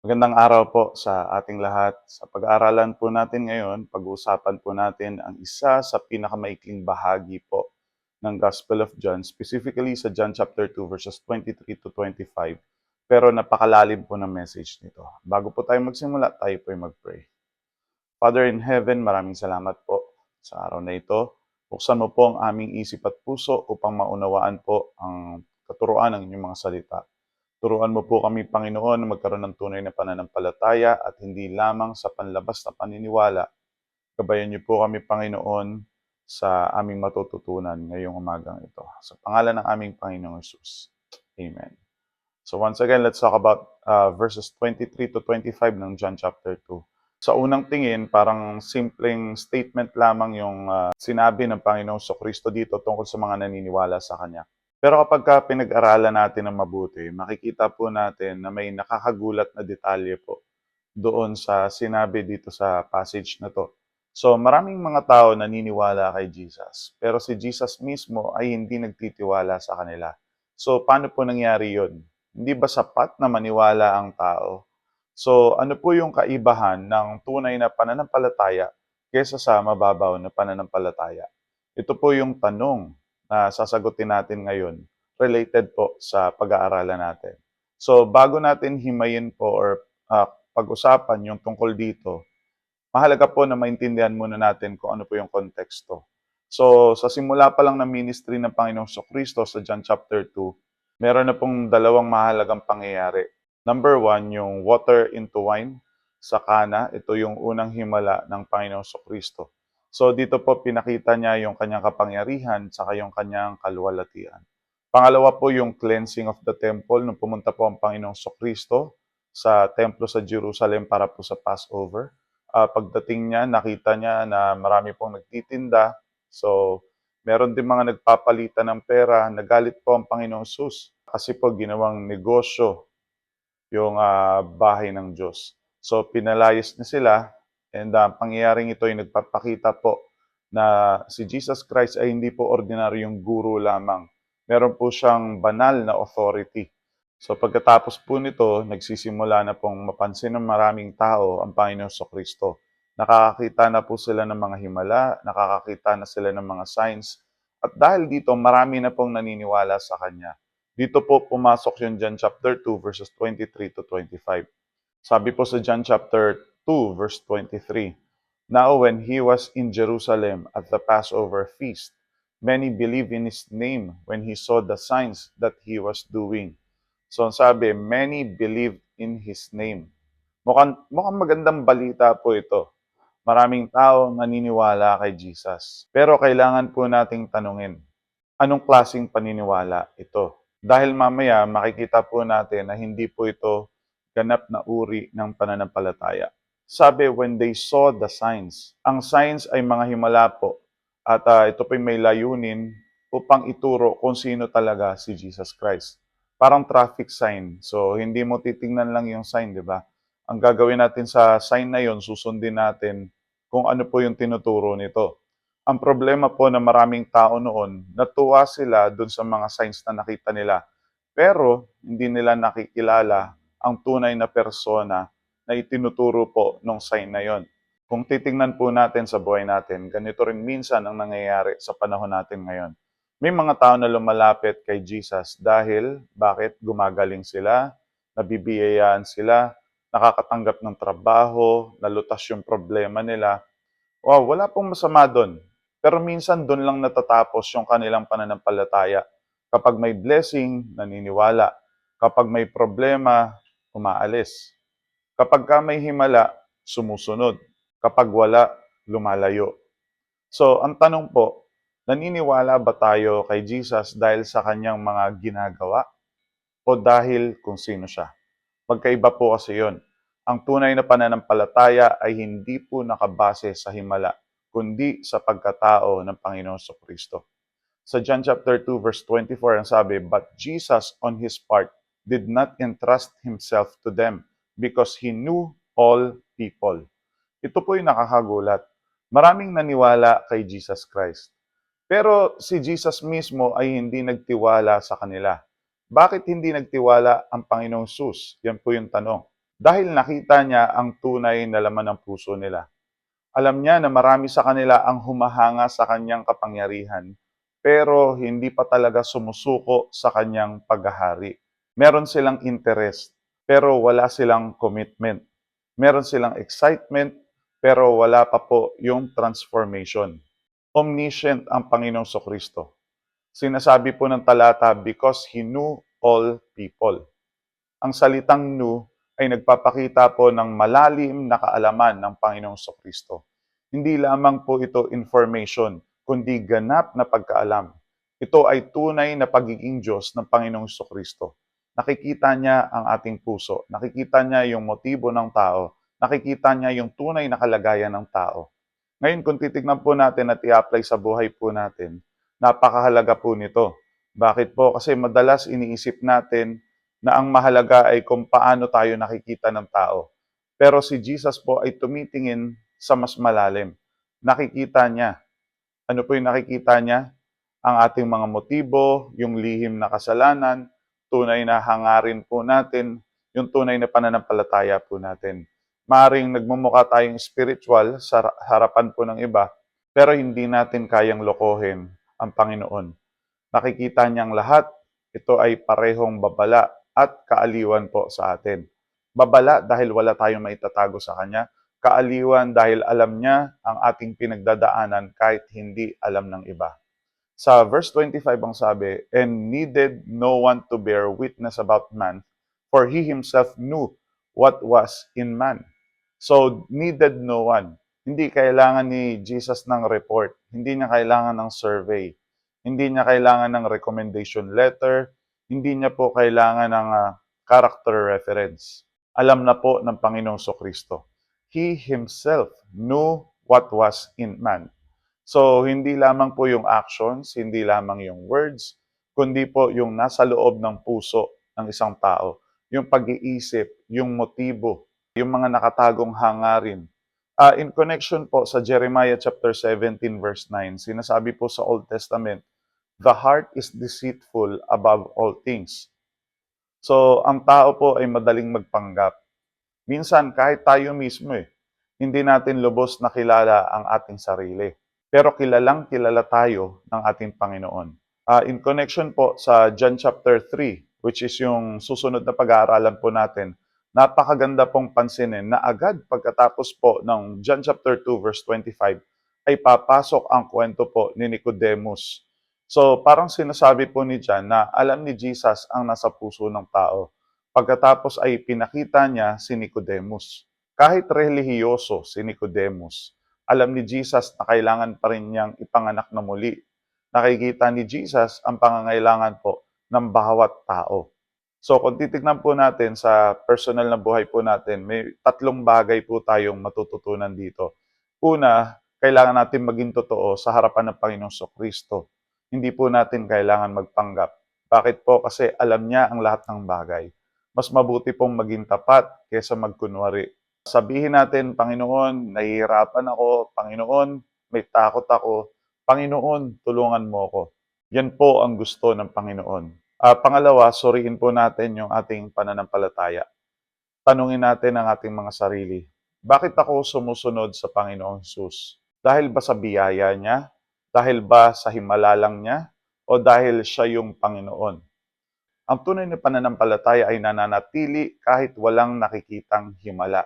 Magandang araw po sa ating lahat. Sa pag-aaralan po natin ngayon, pag-uusapan po natin ang isa sa pinakamaikling bahagi po ng Gospel of John, specifically sa John chapter 2 verses 23 to 25. Pero napakalalim po ng message nito. Bago po tayo magsimula, tayo po ay mag-pray. Father in heaven, maraming salamat po sa araw na ito. Buksan mo po ang aming isip at puso upang maunawaan po ang katuruan ng inyong mga salita. Turuan mo po kami, Panginoon, na magkaroon ng tunay na pananampalataya at hindi lamang sa panlabas na paniniwala. Gabayan niyo po kami, Panginoon, sa aming matututunan ngayong umagang ito. Sa pangalan ng aming Panginoong Jesus. Amen. So once again, let's talk about verses 23 to 25 ng John chapter 2. Sa unang tingin, parang simpleng statement lamang yung sinabi ng Panginoong Kristo dito tungkol sa mga naniniwala sa Kanya. Pero kapag pinag-aralan natin ng mabuti, makikita po natin na may nakakagulat na detalye po doon sa sinabi dito sa passage na to. So maraming mga tao naniniwala kay Jesus, pero si Jesus mismo ay hindi nagtitiwala sa kanila. So paano po nangyari yun? Hindi ba sapat na maniwala ang tao? So ano po yung kaibahan ng tunay na pananampalataya kaysa sa mababaw na pananampalataya? Ito po yung tanong na sasagutin natin ngayon related po sa pag-aaralan natin. So bago natin himayin po or pag-usapan yung tungkol dito, mahalaga po na maintindihan muna natin kung ano po yung konteksto. So sa simula pa lang ng ministry ng Panginoong Kristo sa John chapter 2, meron na pong dalawang mahalagang pangyayari. Number one, yung water into wine sa Cana. Ito yung unang himala ng Panginoong Kristo. So dito po pinakita niya yung kanyang kapangyarihan saka yung kanyang kaluwalhatian. Pangalawa po yung cleansing of the temple nung pumunta po ang Panginoong Kristo sa templo sa Jerusalem para po sa Passover. Pagdating niya, nakita niya na marami pong nagtitinda. So, meron din mga nagpapalitan ng pera. Nagalit po ang Panginoong Sus kasi po ginawang negosyo yung bahay ng Diyos. So, pinalayas niya sila and pangyayaring ito ay nagpapakita po na si Jesus Christ ay hindi po ordinaryong guro lamang. Meron po siyang banal na authority. So pagkatapos po nito, nagsisimula na pong mapansin ng maraming tao ang Panginoon Kristo. Nakakakita na po sila ng mga himala, nakakakita na sila ng mga signs. At dahil dito, marami na pong naniniwala sa Kanya. Dito po pumasok yung John chapter 2 verses 23 to 25. Sabi po sa John chapter 2 verse 23, Now when he was in Jerusalem at the Passover feast, many believed in his name when he saw the signs that he was doing. So sabi, many believed in his name. Mukhang magandang balita po ito. Maraming tao naniniwala kay Jesus. Pero kailangan po nating tanungin, anong klaseng paniniwala ito? Dahil mamaya makikita po natin na hindi po ito ganap na uri ng pananampalataya. Sabi, when they saw the signs. Ang signs ay mga himala po. At ito po may layunin upang ituro kung sino talaga si Jesus Christ. Parang traffic sign. So, hindi mo titingnan lang yung sign, di ba? Ang gagawin natin sa sign na yon, susundin natin kung ano po yung tinuturo nito. Ang problema po na maraming tao noon, natuwa sila dun sa mga signs na nakita nila. Pero hindi nila nakikilala ang tunay na persona na itinuturo po nung sign na yon. Kung titingnan po natin sa buhay natin, ganito rin minsan ang nangyayari sa panahon natin ngayon. May mga tao na lumalapit kay Jesus dahil, bakit? Gumagaling sila, nabibiyayaan sila, nakakatanggap ng trabaho, nalutas yung problema nila. Wow, wala pong masama doon. Pero minsan doon lang natatapos yung kanilang pananampalataya. Kapag may blessing, naniniwala. Kapag may problema, umaalis. Kapag ka may himala, sumusunod. Kapag wala, lumalayo. So, ang tanong po, naniniwala ba tayo kay Jesus dahil sa kanyang mga ginagawa o dahil kung sino siya? Magkaiba po kasi yun. Ang tunay na pananampalataya ay hindi po nakabase sa himala, kundi sa pagkatao ng Panginoon Kristo. Sa John chapter 2 verse 24 ang sabi, But Jesus on his part did not entrust himself to them because he knew all people. Ito po yung nakakagulat. Maraming naniwala kay Jesus Christ. Pero si Jesus mismo ay hindi nagtiwala sa kanila. Bakit hindi nagtiwala ang Panginoong Sus? Yan po yung tanong. Dahil nakita niya ang tunay na laman ng puso nila. Alam niya na marami sa kanila ang humahanga sa kanyang kapangyarihan, pero hindi pa talaga sumusuko sa kanyang paghahari. Meron silang interest, pero wala silang commitment. Meron silang excitement, pero wala pa po yung transformation. Omniscient ang Panginoong Kristo. Sinasabi po ng talata, because He knew all people. Ang salitang knew ay nagpapakita po ng malalim na kaalaman ng Panginoong Kristo. Hindi lamang po ito information, kundi ganap na pagkaalam. Ito ay tunay na pagiging Diyos ng Panginoong Kristo. Nakikita niya ang ating puso, nakikita niya yung motibo ng tao, nakikita niya yung tunay na kalagayan ng tao. Ngayon, kung titignan po natin at i-apply sa buhay po natin, napakahalaga po nito. Bakit po? Kasi madalas iniisip natin na ang mahalaga ay kung paano tayo nakikita ng tao. Pero si Jesus po ay tumitingin sa mas malalim. Nakikita niya. Ano po yung nakikita niya? Ang ating mga motibo, yung lihim na kasalanan, tunay na hangarin po natin, yung tunay na pananampalataya po natin. Maaring nagmumukha tayong spiritual sa harapan po ng iba, pero hindi natin kayang lokohin ang Panginoon. Nakikita niyang lahat, ito ay parehong babala at kaaliwan po sa atin. Babala dahil wala tayong maitatago sa Kanya, kaaliwan dahil alam niya ang ating pinagdadaanan kahit hindi alam ng iba. Sa verse 25 ang sabi, and needed no one to bear witness about man, for he himself knew what was in man. So, needed no one. Hindi kailangan ni Jesus ng report. Hindi niya kailangan ng survey. Hindi niya kailangan ng recommendation letter. Hindi niya po kailangan ng character reference. Alam na po ng Panginoong Kristo. He himself knew what was in man. So, hindi lamang po yung actions, hindi lamang yung words, kundi po yung nasa loob ng puso ng isang tao. Yung pag-iisip, yung motibo, yung mga nakatagong hangarin. In connection po sa Jeremiah chapter 17 verse 9, sinasabi po sa Old Testament, the heart is deceitful above all things. So, ang tao po ay madaling magpanggap. Minsan, kahit tayo mismo hindi natin lubos na kilala ang ating sarili. Pero kilalang kilala tayo ng ating Panginoon. In connection po sa John chapter 3, which is yung susunod na pag-aaralan po natin, napakaganda pong pansinin na agad pagkatapos po ng John chapter 2 verse 25 ay papasok ang kwento po ni Nicodemus. So parang sinasabi po ni John na alam ni Jesus ang nasa puso ng tao. Pagkatapos ay pinakita niya si Nicodemus. Kahit relihiyoso si Nicodemus, alam ni Jesus na kailangan pa rin niyang ipanganak na muli. Nakikita ni Jesus ang pangangailangan po ng bawat tao. So kung titignan po natin sa personal na buhay po natin, may tatlong bagay po tayong matututunan dito. Una, kailangan natin maging totoo sa harapan ng Panginoong Kristo. Hindi po natin kailangan magpanggap. Bakit po? Kasi alam niya ang lahat ng bagay. Mas mabuti pong maging tapat kaysa magkunwari. Sabihin natin, Panginoon, nahihirapan ako. Panginoon, may takot ako. Panginoon, tulungan mo ako. Yan po ang gusto ng Panginoon. Pangalawa, suriin po natin yung ating pananampalataya. Tanungin natin ang ating mga sarili. Bakit ako sumusunod sa Panginoong Jesus? Dahil ba sa biyaya niya? Dahil ba sa himala lang niya? O dahil siya yung Panginoon? Ang tunay na pananampalataya ay nananatili kahit walang nakikitang himala.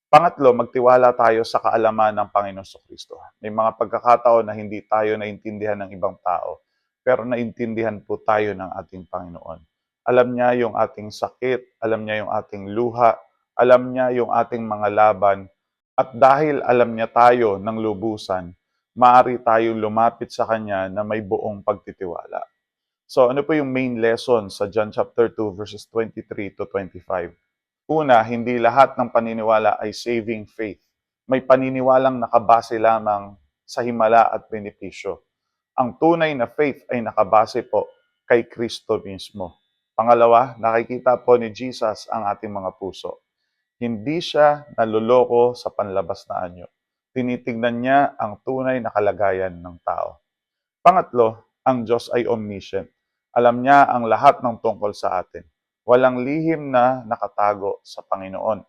Pangatlo, magtiwala tayo sa kaalaman ng Panginoong Kristo. May mga pagkakataon na hindi tayo naintindihan ng ibang tao, pero naintindihan po tayo ng ating Panginoon. Alam niya yung ating sakit, alam niya yung ating luha, alam niya yung ating mga laban, at dahil alam niya tayo ng lubusan, maaari tayong lumapit sa Kanya na may buong pagtitiwala. So ano po yung main lesson sa John chapter 2 verses 23 to 25? Una, hindi lahat ng paniniwala ay saving faith. May paniniwalang nakabase lamang sa himala at benepisyo. Ang tunay na faith ay nakabase po kay Kristo mismo. Pangalawa, nakikita po ni Jesus ang ating mga puso. Hindi siya naluloko sa panlabas na anyo. Tinitingnan niya ang tunay na kalagayan ng tao. Pangatlo, ang Diyos ay omniscient. Alam niya ang lahat ng tungkol sa atin. walang lihim na nakatago sa Panginoon.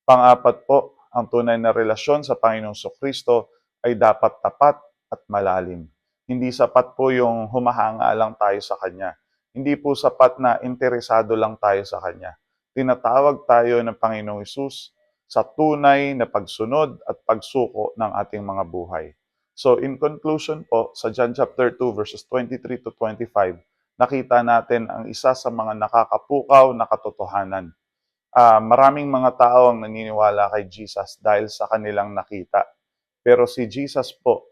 Pang-apat po, ang tunay na relasyon sa Panginoong Kristo ay dapat tapat at malalim. Hindi sapat po yung humahanga lang tayo sa Kanya. Hindi po sapat na interesado lang tayo sa Kanya. Tinatawag tayo ng Panginoong Isus sa tunay na pagsunod at pagsuko ng ating mga buhay. So in conclusion po, sa John chapter 2 verses 23 to 25, nakita natin ang isa sa mga nakakapukaw na katotohanan. Maraming mga tao ang naniniwala kay Jesus dahil sa kanilang nakita. Pero si Jesus po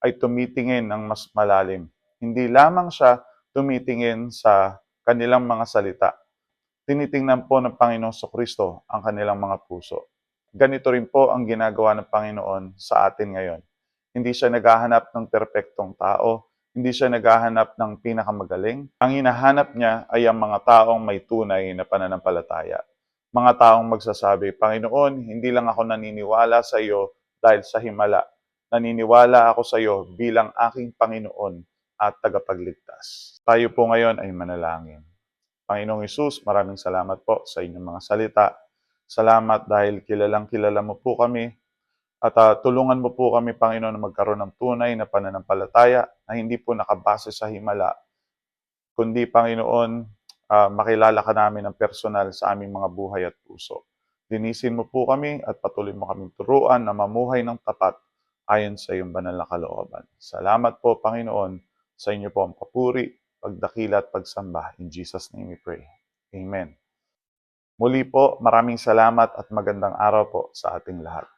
ay tumitingin ng mas malalim. Hindi lamang siya tumitingin sa kanilang mga salita. Tinitingnan po ng Panginoong Kristo ang kanilang mga puso. Ganito rin po ang ginagawa ng Panginoon sa atin ngayon. Hindi siya naghahanap ng perpektong tao, hindi siya naghahanap ng pinakamagaling. Ang hinahanap niya ay ang mga taong may tunay na pananampalataya. Mga taong magsasabi, Panginoon, hindi lang ako naniniwala sa iyo dahil sa himala. Naniniwala ako sa iyo bilang aking Panginoon at tagapagligtas. Tayo po ngayon ay manalangin. Panginoong Hesus, maraming salamat po sa inyong mga salita. Salamat dahil kilalang kilala mo po kami at tulungan mo po kami, Panginoon, na magkaroon ng tunay na pananampalataya na hindi po nakabase sa himala, kundi, Panginoon, makilala ka namin ng personal sa aming mga buhay at puso. Linisin mo po kami at patuloy mo kaming turuan na mamuhay ng tapat ayon sa iyong banal na kalooban. Salamat po, Panginoon, sa inyo po ang papuri, pagdakila at pagsamba. In Jesus' name we pray. Amen. Muli po, maraming salamat at magandang araw po sa ating lahat.